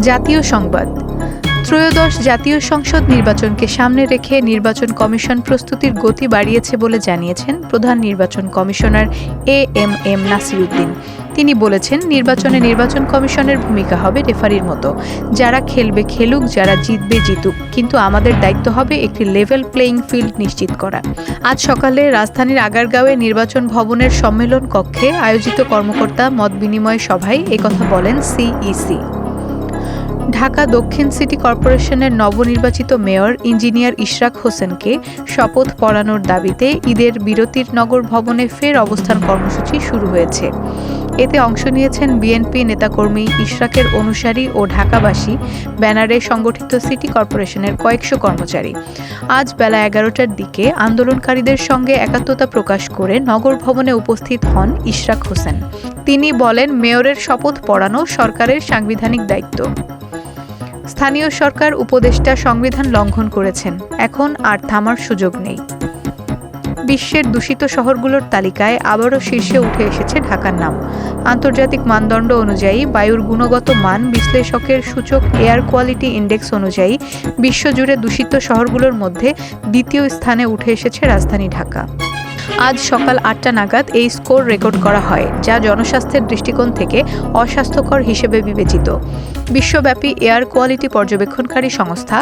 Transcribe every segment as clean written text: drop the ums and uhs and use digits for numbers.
জাতীয় সংবাদ। ত্রয়োদশ জাতীয় সংসদ নির্বাচনকে সামনে রেখে নির্বাচন কমিশন প্রস্তুতির গতি বাড়িয়েছে বলে জানিয়েছেন প্রধান নির্বাচন কমিশনার এএমএম নাসিরউদ্দিন। তিনি বলেছেন, নির্বাচন কমিশনের ভূমিকা হবে রেফারির মতো। যারা খেলবে খেলুক, যারা জিতবে জিতুক, কিন্তু আমাদের দায়িত্ব হবে একটি লেভেল প্লেয়িং ফিল্ড নিশ্চিত করা। আজ সকালে রাজধানীর আগারগাঁওয়ে নির্বাচন ভবনের সম্মেলন কক্ষে আয়োজিত কর্মকর্তা মত বিনিময় সভায় একথা বলেন সিইসি। ঢাকা দক্ষিণ সিটি কর্পোরেশনের নবনির্বাচিত মেয়র ইঞ্জিনিয়ার ইশরাক হোসেনকে শপথ পড়ানোর দাবিতে ঈদের বিরতির নগর ভবনে ফের অবস্থান কর্মসূচি শুরু হয়েছে। এতে অংশ নিয়েছেন বিএনপি নেতাকর্মী, ইশরাকের অনুসারী ও ঢাকাবাসী, ব্যানারে সংগঠিত সিটি কর্পোরেশনের কয়েকশো কর্মচারী। আজ বেলা 11টার দিকে আন্দোলনকারীদের সঙ্গে একাত্মতা প্রকাশ করে নগর ভবনে উপস্থিত হন ইশরাক হোসেন। তিনি বলেন, মেয়রের শপথ পড়ানো সরকারের সাংবিধানিক দায়িত্ব। স্থানীয় সরকার উপদেষ্টা সংবিধান লঙ্ঘন করেছেন, এখন আর থামার সুযোগ নেই। বিশ্বের দূষিত শহরগুলোর তালিকায় আবারও শীর্ষে উঠে এসেছে ঢাকার নাম। আন্তর্জাতিক মানদণ্ড অনুযায়ী বায়ুর গুণগত মান বিশ্লেষকের সূচক এয়ার কোয়ালিটি ইন্ডেক্স অনুযায়ী বিশ্বজুড়ে দূষিত শহরগুলোর মধ্যে দ্বিতীয় স্থানে উঠে এসেছে রাজধানী ঢাকা। আজ সকাল 8টা নাগাদ এই স্কোর রেকর্ড করা হয়, যা জনস্বাস্থ্যের দৃষ্টিকোণ থেকে অস্বাস্থ্যকর হিসেবে বিবেচিত। বিশ্বব্যাপী এয়ার কোয়ালিটি পর্যবেক্ষণকারী সংস্থা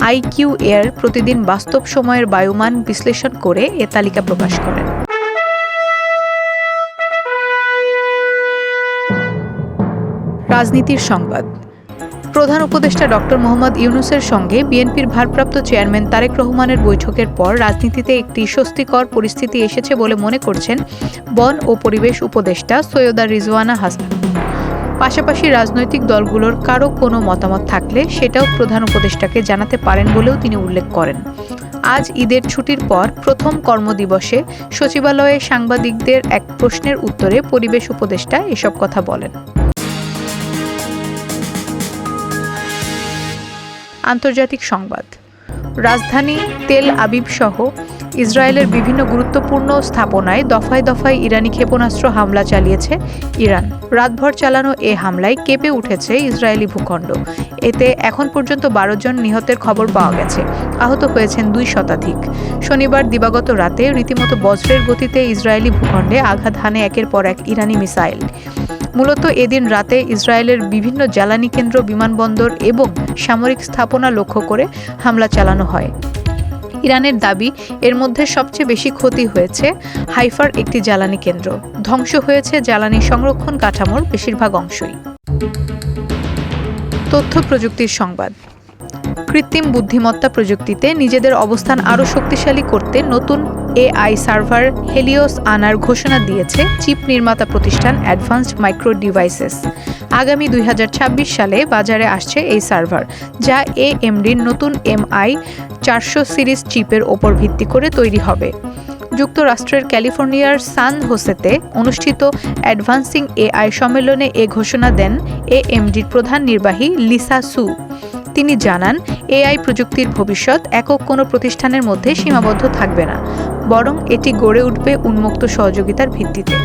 আইকিউ এয়ার প্রতিদিন বাস্তব সময়ের বায়ুমান বিশ্লেষণ করে এ তালিকা প্রকাশ করেন। রাজনীতির সংবাদ। প্রধান উপদেষ্টা ডক্টর মোহাম্মদ ইউনূসের সঙ্গে বিএনপির ভারপ্রাপ্ত চেয়ারম্যান তারেক রহমানের বৈঠকের পর রাজনীতিতে একটি স্বস্তিকর পরিস্থিতি এসেছে বলে মনে করছেন বন ও পরিবেশ উপদেষ্টা সৈয়দা রিজওয়ানা হাসান। পাশাপাশি রাজনৈতিক দলগুলোর কারো কোনো মতামত থাকলে সেটাও প্রধান উপদেষ্টাকে জানাতে পারেন বলেও তিনি উল্লেখ করেন। আজ ঈদের ছুটির পর প্রথম কর্মদিবসে সচিবালয়ে সাংবাদিকদের এক প্রশ্নের উত্তরে পরিবেশ উপদেষ্টা এসব কথা বলেন। আন্তর্জাতিক সংবাদ। রাজধানী তেল আবিব সহ ইসরায়েলের বিভিন্ন গুরুত্বপূর্ণ স্থাপনায় দফায় দফায় ইরানি ক্ষেপণাস্ত্র হামলা চালিয়েছে ইরান। রাতভর চালানো এ হামলায় কেঁপে উঠেছে ইসরায়েলি ভূখণ্ড। এতে এখন পর্যন্ত 12 জন নিহতের খবর পাওয়া গেছে, আহত হয়েছেন 2 শতাধিক। শনিবার দিবাগত রাতে রীতিমতো বজ্রের গতিতে ইসরায়েলি ভূখণ্ডে আঘাত হানে একের পর এক ইরানি মিসাইল। মূলত এদিন রাতে ইসরায়েলের বিভিন্ন জ্বালানি কেন্দ্র, বিমানবন্দর এবং সামরিক স্থাপনা লক্ষ্য করে হামলা চালানো হয়। ইরানের দাবি, এর মধ্যে সবচেয়ে বেশি ক্ষতি হয়েছে হাইফার একটি জ্বালানি কেন্দ্র। ধ্বংস হয়েছে জ্বালানি সংরক্ষণ কাঠামোর বেশিরভাগ অংশই। তথ্য প্রযুক্তির সংবাদ। কৃত্রিম বুদ্ধিমত্তা প্রযুক্তিতে নিজেদের অবস্থান আরও শক্তিশালী করতে নতুন এআই সার্ভার হেলিওস আনার ঘোষণা দিয়েছে চিপ নির্মাতা প্রতিষ্ঠান অ্যাডভান্সড মাইক্রো ডিভাইসেস। আগামী 2026 সালে বাজারে আসছে এই সার্ভার, যা এএমডির নতুন MI 400 সিরিজ চিপের ওপর ভিত্তি করে তৈরি হবে। যুক্তরাষ্ট্রের ক্যালিফোর্নিয়ার সান হোসেতে অনুষ্ঠিত অ্যাডভান্সিং এআই সম্মেলনে এ ঘোষণা দেন এএমডির প্রধান নির্বাহী লিসা সু। তিনি জানান, এআই প্রযুক্তির ভবিষ্যৎ একক কোনো প্রতিষ্ঠানের মধ্যে সীমাবদ্ধ থাকবে না, বরং এটি গড়ে উঠবে উন্মুক্ত সহযোগিতার ভিত্তিতে।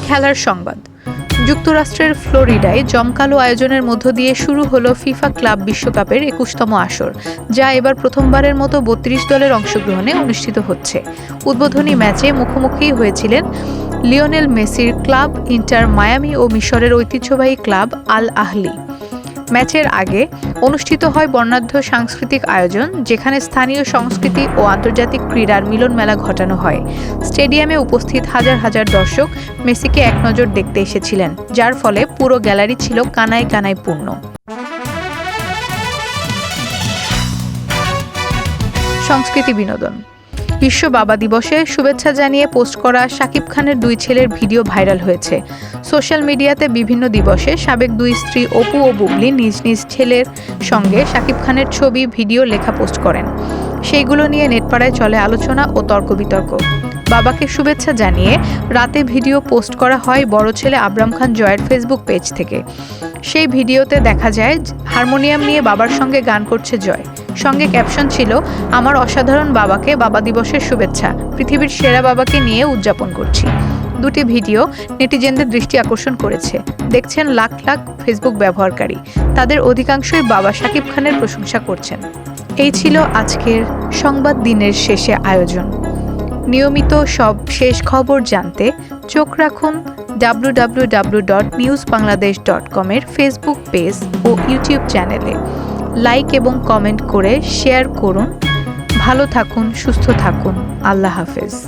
খেলার সংবাদ। যুক্তরাষ্ট্রের ফ্লোরিডায় জমকালো আয়োজনের মধ্য দিয়ে শুরু হলো ফিফা ক্লাব বিশ্বকাপের 21তম আসর, যা এবার প্রথমবারের মতো 32 দলের অংশগ্রহণে অনুষ্ঠিত হচ্ছে। উদ্বোধনী ম্যাচে মুখোমুখি হয়েছিলেন লিওনেল মেসির ক্লাব ইন্টার মায়ামি ও মিশরের ঐতিহ্যবাহী ক্লাব আল আহলি। ম্যাচের আগে অনুষ্ঠিত হয় বর্ণাঢ্য সাংস্কৃতিক আয়োজন, যেখানে স্থানীয় সংস্কৃতি ও আন্তর্জাতিক ক্রীড়ার মিলন মেলা ঘটানো হয়। স্টেডিয়ামে উপস্থিত হাজার হাজার দর্শক মেসিকে এক নজর দেখতে এসেছিলেন, যার ফলে পুরো গ্যালারি ছিল কানায় কানায় পূর্ণ। সংস্কৃতি বিনোদন। বিশ্ব বাবা দিবসে শুভেচ্ছা জানিয়ে পোস্ট করা শাকিব খানের 2 ছেলের ভিডিও ভাইরাল হয়েছে। সোশ্যাল মিডিয়াতে বিভিন্ন দিবসে সাবেক 2 স্ত্রী অপু ও বুবলি নিজ নিজ ছেলের সঙ্গে শাকিব খানের ছবি, ভিডিও, লেখা পোস্ট করেন। সেইগুলো নিয়ে নেটপাড়ায় চলে আলোচনা ও তর্ক বিতর্ক। বাবাকে শুভেচ্ছা জানিয়ে রাতে ভিডিও পোস্ট করা হয় বড় ছেলে আবরাম খান জয়ের ফেসবুক পেজ থেকে। সেই ভিডিওতে দেখা যায় হারমোনিয়াম নিয়ে বাবার সঙ্গে গান করছে জয়। সঙ্গে ক্যাপশন ছিল, আমার অসাধারণ বাবাকে বাবা দিবসের শুভেচ্ছা, পৃথিবীর সেরা বাবাকে নিয়ে উদযাপন করছি। দুটি ভিডিও নেটিজেনদের দৃষ্টি আকর্ষণ করেছে। দেখছেন লাখ লাখ ফেসবুক ব্যবহারকারী, তাদের অধিকাংশই বাবা শাকিব খানের প্রশংসা করছেন। এই ছিল আজকের সংবাদ দিনের শেষে আয়োজন। নিয়মিত সব শেষ খবর জানতে চোখ রাখুন www.newsbangladesh.com এর ফেসবুক পেজ ও ইউটিউব চ্যানেলে। লাইক এবং কমেন্ট করে শেয়ার করুন। ভালো থাকুন, সুস্থ থাকুন। আল্লাহ হাফেজ।